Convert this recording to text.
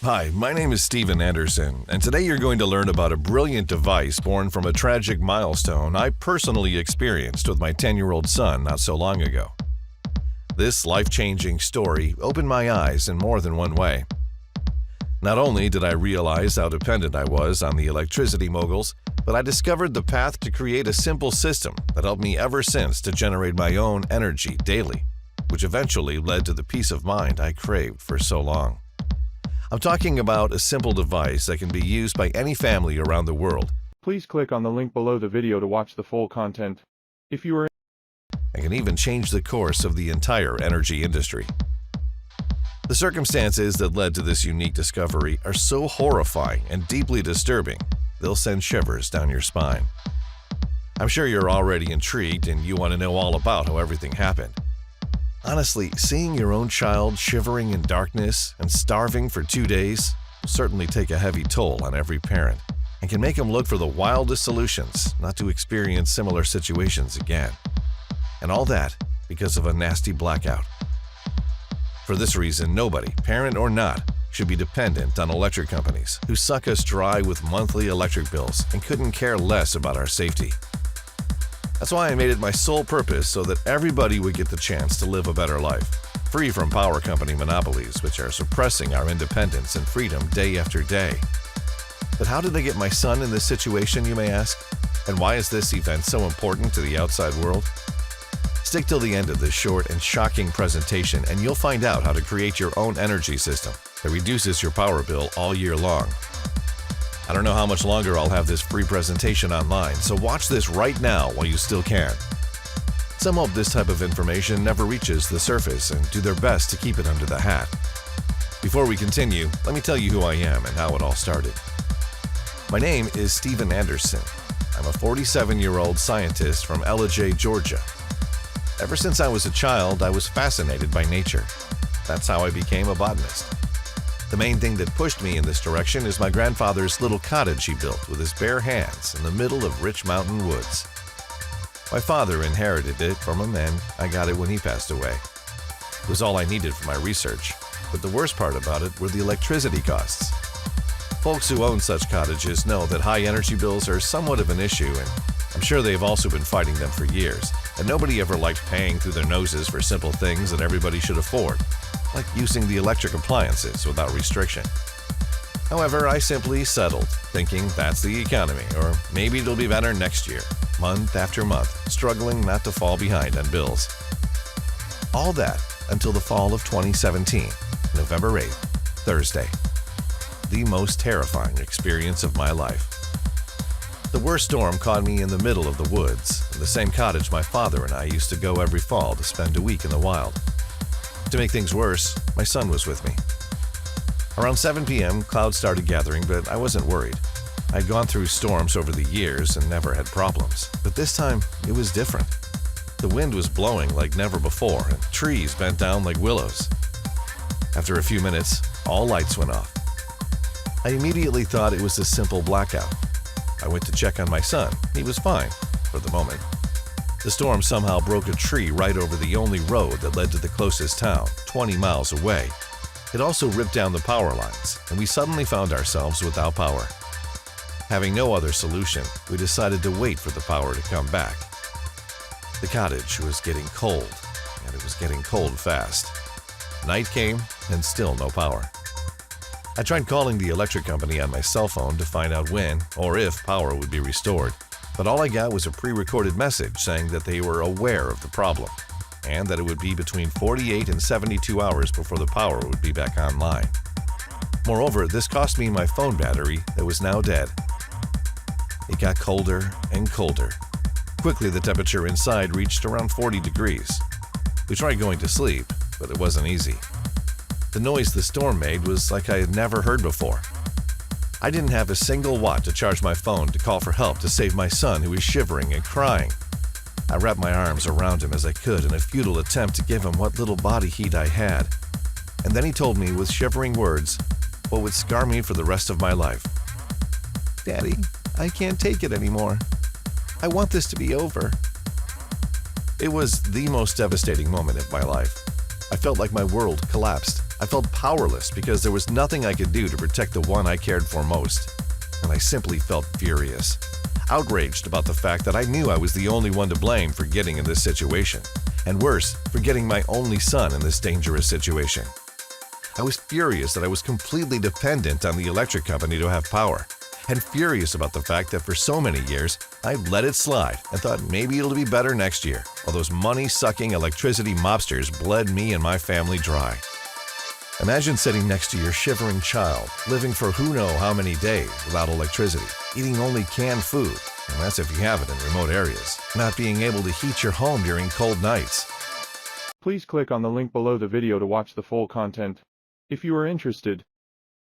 Hi, my name is Steven Anderson, and today you're going to learn about a brilliant device born from a tragic milestone I personally experienced with my 10-year-old son not so long ago. This life-changing story opened my eyes in more than one way. Not only did I realize how dependent I was on the electricity moguls, but I discovered the path to create a simple system that helped me ever since to generate my own energy daily, which eventually led to the peace of mind I craved for so long. I'm talking about a simple device that can be used by any family around the world. Please click on the link below the video to watch the full content. If you are And can even change the course of the entire energy industry. The circumstances that led to this unique discovery are so horrifying and deeply disturbing, they'll send shivers down your spine. I'm sure you're already intrigued and you want to know all about how everything happened. Honestly, seeing your own child shivering in darkness and starving for 2 days will certainly take a heavy toll on every parent and can make them look for the wildest solutions not to experience similar situations again. And all that because of a nasty blackout. For this reason, nobody, parent or not, should be dependent on electric companies who suck us dry with monthly electric bills and couldn't care less about our safety. That's why I made it my sole purpose so that everybody would get the chance to live a better life, free from power company monopolies which are suppressing our independence and freedom day after day. But how did I get my son in this situation, you may ask? And why is this event so important to the outside world? Stick till the end of this short and shocking presentation and you'll find out how to create your own energy system that reduces your power bill all year long. I don't know how much longer I'll have this free presentation online, so watch this right now while you still can. Some hope this type of information never reaches the surface and do their best to keep it under the hat. Before we continue, let me tell you who I am and how it all started. My name is Steven Anderson. I'm a 47-year-old scientist from Ellijay, Georgia. Ever since I was a child, I was fascinated by nature. That's how I became a botanist. The main thing that pushed me in this direction is my grandfather's little cottage he built with his bare hands in the middle of rich mountain woods. My father inherited it from him and I got it when he passed away. It was all I needed for my research, but the worst part about it were the electricity costs. Folks who own such cottages know that high energy bills are somewhat of an issue, and I'm sure they've also been fighting them for years, and nobody ever liked paying through their noses for simple things that everybody should afford, like using the electric appliances without restriction. However, I simply settled, thinking that's the economy, or maybe it'll be better next year, month after month, struggling not to fall behind on bills. All that until the fall of 2017, November 8th, Thursday. The most terrifying experience of my life. The worst storm caught me in the middle of the woods, in the same cottage my father and I used to go every fall to spend a week in the wild. To make things worse, my son was with me. Around 7 p.m., clouds started gathering, but I wasn't worried. I'd gone through storms over the years and never had problems, but this time it was different. The wind was blowing like never before, and trees bent down like willows. After a few minutes, all lights went off. I immediately thought it was a simple blackout. I went to check on my son. He was fine, for the moment. The storm somehow broke a tree right over the only road that led to the closest town, 20 miles away. It also ripped down the power lines, and we suddenly found ourselves without power. Having no other solution, we decided to wait for the power to come back. The cottage was getting cold, and it was getting cold fast. Night came, and still no power. I tried calling the electric company on my cell phone to find out when or if power would be restored, but all I got was a pre-recorded message saying that they were aware of the problem and that it would be between 48 and 72 hours before the power would be back online. Moreover, this cost me my phone battery that was now dead. It got colder and colder. Quickly, the temperature inside reached around 40 degrees. We tried going to sleep, but it wasn't easy. The noise the storm made was like I had never heard before. I didn't have a single watt to charge my phone to call for help to save my son who was shivering and crying. I wrapped my arms around him as I could in a futile attempt to give him what little body heat I had. And then he told me with shivering words what would scar me for the rest of my life. "Daddy, I can't take it anymore. I want this to be over." It was the most devastating moment of my life. I felt like my world collapsed. I felt powerless because there was nothing I could do to protect the one I cared for most. And I simply felt furious, outraged about the fact that I knew I was the only one to blame for getting in this situation, and worse, for getting my only son in this dangerous situation. I was furious that I was completely dependent on the electric company to have power, and furious about the fact that for so many years, I let it slide and thought maybe it'll be better next year, while those money-sucking electricity mobsters bled me and my family dry. Imagine sitting next to your shivering child, living for who knows how many days without electricity, eating only canned food, and that's if you have it in remote areas, not being able to heat your home during cold nights. Please click on the link below the video to watch the full content. If you are interested,